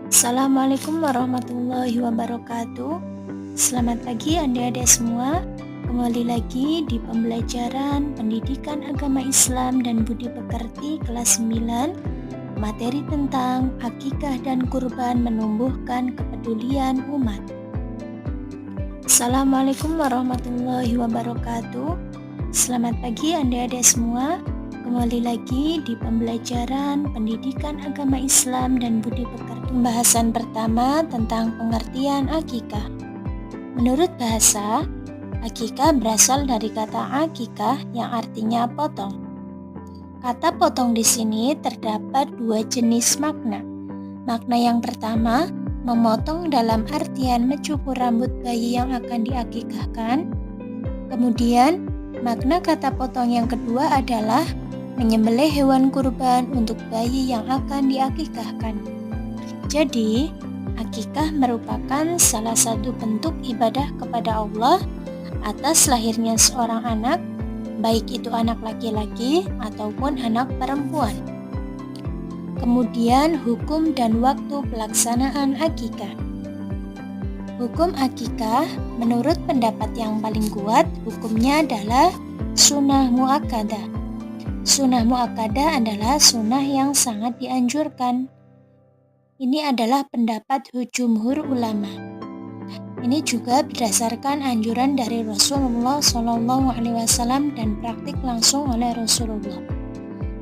Assalamualaikum warahmatullahi wabarakatuh. Selamat pagi adik-adik semua. Kembali lagi di pembelajaran Pendidikan Agama Islam dan Budi Pekerti kelas 9, materi tentang akikah dan kurban menumbuhkan kepedulian umat. Assalamualaikum warahmatullahi wabarakatuh. Selamat pagi adik-adik semua. Kembali lagi di pembelajaran Pendidikan Agama Islam dan Budi Pekerti. Pembahasan pertama tentang pengertian akikah. Menurut bahasa, akikah berasal dari kata akikah yang artinya potong. Kata potong di sini terdapat dua jenis makna. Makna yang pertama, memotong dalam artian mencukur rambut bayi yang akan diakikahkan. Kemudian, makna kata potong yang kedua adalah menyembelih hewan kurban untuk bayi yang akan diakikahkan. Jadi, akikah merupakan salah satu bentuk ibadah kepada Allah atas lahirnya seorang anak, baik itu anak laki-laki ataupun anak perempuan. Kemudian, hukum dan waktu pelaksanaan akikah. Hukum akikah, menurut pendapat yang paling kuat, hukumnya adalah sunnah muakkadah. Sunnah muakkadah adalah sunnah yang sangat dianjurkan. Ini adalah pendapat jumhur ulama. Ini juga berdasarkan anjuran dari Rasulullah SAW dan praktik langsung oleh Rasulullah.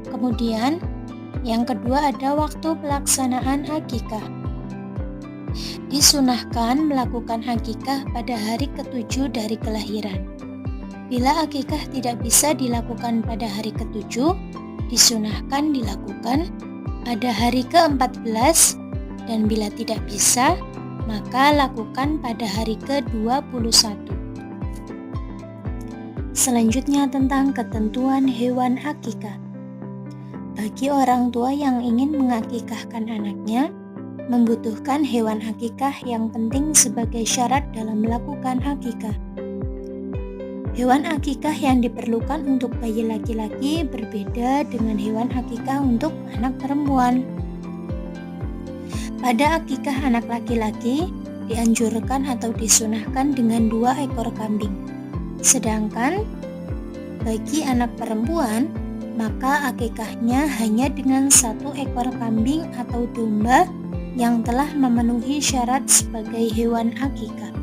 Kemudian, yang kedua ada waktu pelaksanaan akikah. Disunahkan melakukan akikah pada hari ke-7 dari kelahiran. Bila akikah tidak bisa dilakukan pada hari ke-7, disunahkan dilakukan pada hari ke-14, dan bila tidak bisa, maka lakukan pada hari ke-21. Selanjutnya tentang ketentuan hewan akikah. Bagi orang tua yang ingin mengakikahkan anaknya, membutuhkan hewan akikah yang penting sebagai syarat dalam melakukan akikah. Hewan akikah yang diperlukan untuk bayi laki-laki berbeda dengan hewan akikah untuk anak perempuan. Pada akikah anak laki-laki, dianjurkan atau disunahkan dengan 2 ekor kambing. Sedangkan bagi anak perempuan, maka akikahnya hanya dengan 1 ekor kambing atau domba yang telah memenuhi syarat sebagai hewan akikah.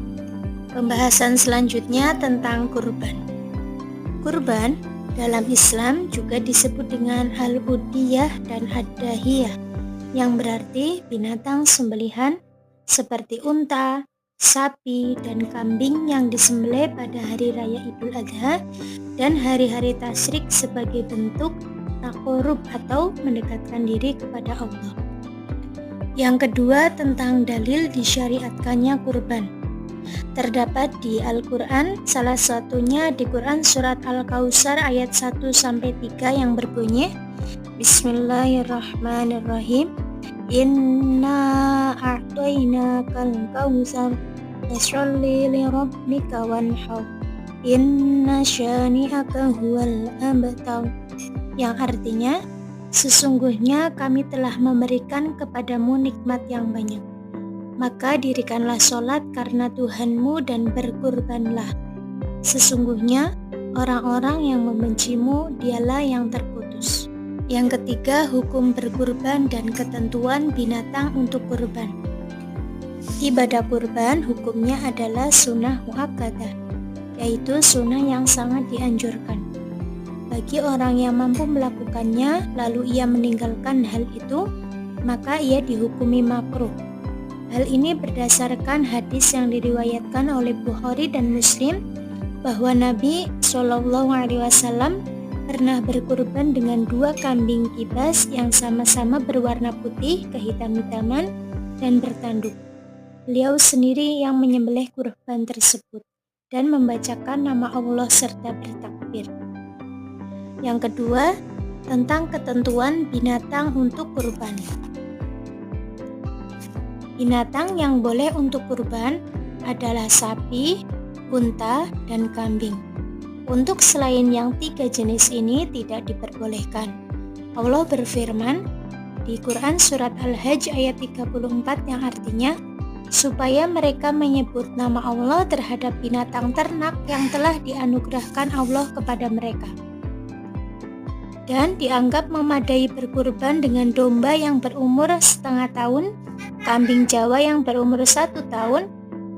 Pembahasan selanjutnya tentang kurban. Kurban dalam Islam juga disebut dengan al-udhiyah dan ad-dahiyah, yang berarti binatang sembelihan seperti unta, sapi, dan kambing yang disembelih pada hari raya Idul Adha dan hari-hari tasyrik sebagai bentuk taqarrub atau mendekatkan diri kepada Allah. Yang kedua tentang dalil disyariatkannya kurban. Terdapat di Al-Quran, salah satunya di Quran surat Al-Kautsar ayat 1-3 yang berbunyi, Bismillahirrahmanirrahim, Inna a'tainakal kautsar fasholli li rabbika wanhar inna syani'aka huwal abtar, yang artinya, sesungguhnya kami telah memberikan kepadamu nikmat yang banyak, maka dirikanlah sholat karena Tuhanmu dan berkurbanlah. Sesungguhnya orang-orang yang membencimu dialah yang terputus. Yang ketiga, hukum berkurban dan ketentuan binatang untuk kurban. Ibadah kurban hukumnya adalah sunnah muakkadah, yaitu sunnah yang sangat dianjurkan. Bagi orang yang mampu melakukannya lalu ia meninggalkan hal itu, maka ia dihukumi makruh. Hal ini berdasarkan hadis yang diriwayatkan oleh Bukhari dan Muslim bahwa Nabi SAW pernah berkurban dengan 2 kambing kibas yang sama-sama berwarna putih kehitam-hitaman dan bertanduk. Beliau sendiri yang menyembelih kurban tersebut dan membacakan nama Allah serta bertakbir. Yang kedua, tentang ketentuan binatang untuk kurban. Binatang yang boleh untuk kurban adalah sapi, unta, dan kambing. Untuk selain yang 3 jenis ini tidak diperbolehkan. Allah berfirman, di Quran surat Al-Hajj ayat 34 yang artinya supaya mereka menyebut nama Allah terhadap binatang ternak yang telah dianugerahkan Allah kepada mereka. Dan dianggap memadai berkurban dengan domba yang berumur setengah tahun, kambing Jawa yang berumur 1 tahun,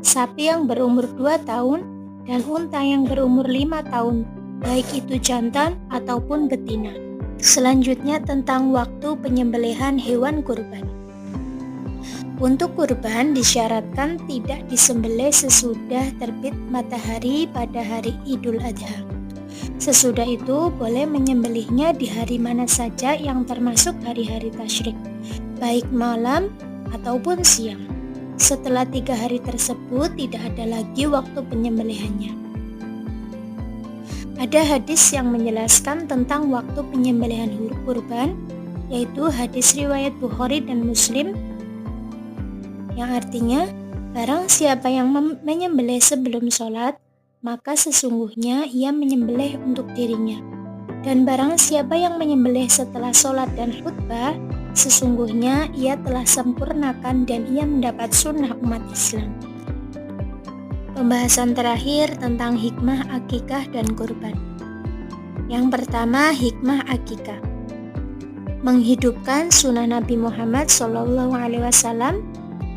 sapi yang berumur 2 tahun, dan unta yang berumur 5 tahun, baik itu jantan ataupun betina. Selanjutnya tentang waktu penyembelihan hewan kurban. Untuk kurban disyaratkan tidak disembelih sesudah terbit matahari pada hari Idul Adha. Sesudah itu boleh menyembelihnya di hari mana saja yang termasuk hari-hari tasyrik, baik malam ataupun siang. Setelah 3 hari tersebut tidak ada lagi waktu penyembelihannya. Ada hadis yang menjelaskan tentang waktu penyembelihan kurban, yaitu hadis riwayat Bukhari dan Muslim, yang artinya barang siapa yang menyembelih sebelum sholat, maka sesungguhnya ia menyembelih untuk dirinya. Dan barang siapa yang menyembelih setelah sholat dan khutbah, sesungguhnya ia telah sempurnakan dan ia mendapat sunnah umat Islam. Pembahasan terakhir tentang hikmah akikah dan kurban. Yang pertama, hikmah akikah. Menghidupkan sunnah Nabi Muhammad SAW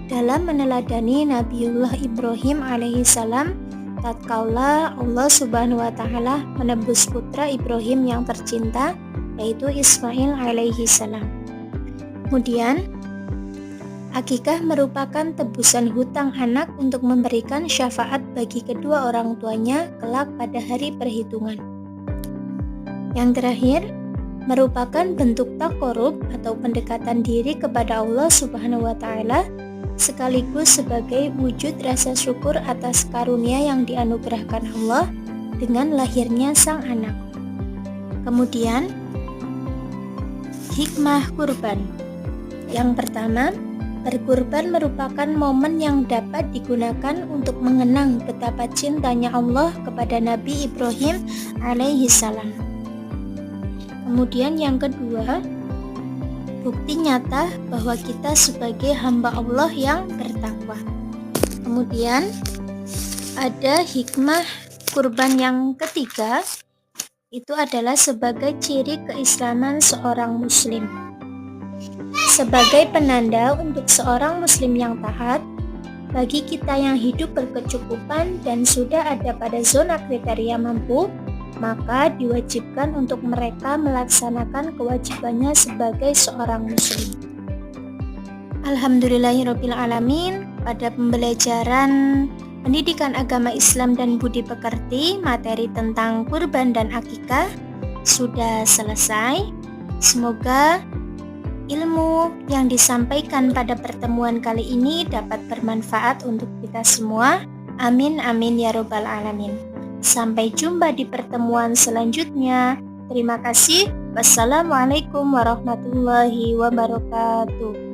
dalam meneladani Nabiullah Ibrahim alaihissalam tatkala Allah Subhanahu wa taala menebus putra Ibrahim yang tercinta, yaitu Ismail alaihissalam. Kemudian akikah merupakan tebusan hutang anak untuk memberikan syafaat bagi kedua orang tuanya kelak pada hari perhitungan. Yang terakhir, merupakan bentuk taqarrub atau pendekatan diri kepada Allah Subhanahu wa taala sekaligus sebagai wujud rasa syukur atas karunia yang dianugerahkan Allah dengan lahirnya sang anak. Kemudian, hikmah kurban. Yang pertama, berkurban merupakan momen yang dapat digunakan untuk mengenang betapa cintanya Allah kepada Nabi Ibrahim alaihissalam. Kemudian yang kedua, bukti nyata bahwa kita sebagai hamba Allah yang bertakwa. Kemudian ada hikmah kurban yang ketiga, itu adalah sebagai ciri keislaman seorang muslim. Sebagai penanda untuk seorang muslim yang taat, bagi kita yang hidup berkecukupan dan sudah ada pada zona kriteria mampu, maka diwajibkan untuk mereka melaksanakan kewajibannya sebagai seorang muslim. Alhamdulillahirrabbilalamin. Pada pembelajaran pendidikan agama Islam dan budi pekerti, materi tentang kurban dan akikah sudah selesai. Semoga ilmu yang disampaikan pada pertemuan kali ini dapat bermanfaat untuk kita semua. Amin amin ya robbal alamin. Sampai jumpa di pertemuan selanjutnya. Terima kasih. Wassalamualaikum warahmatullahi wabarakatuh.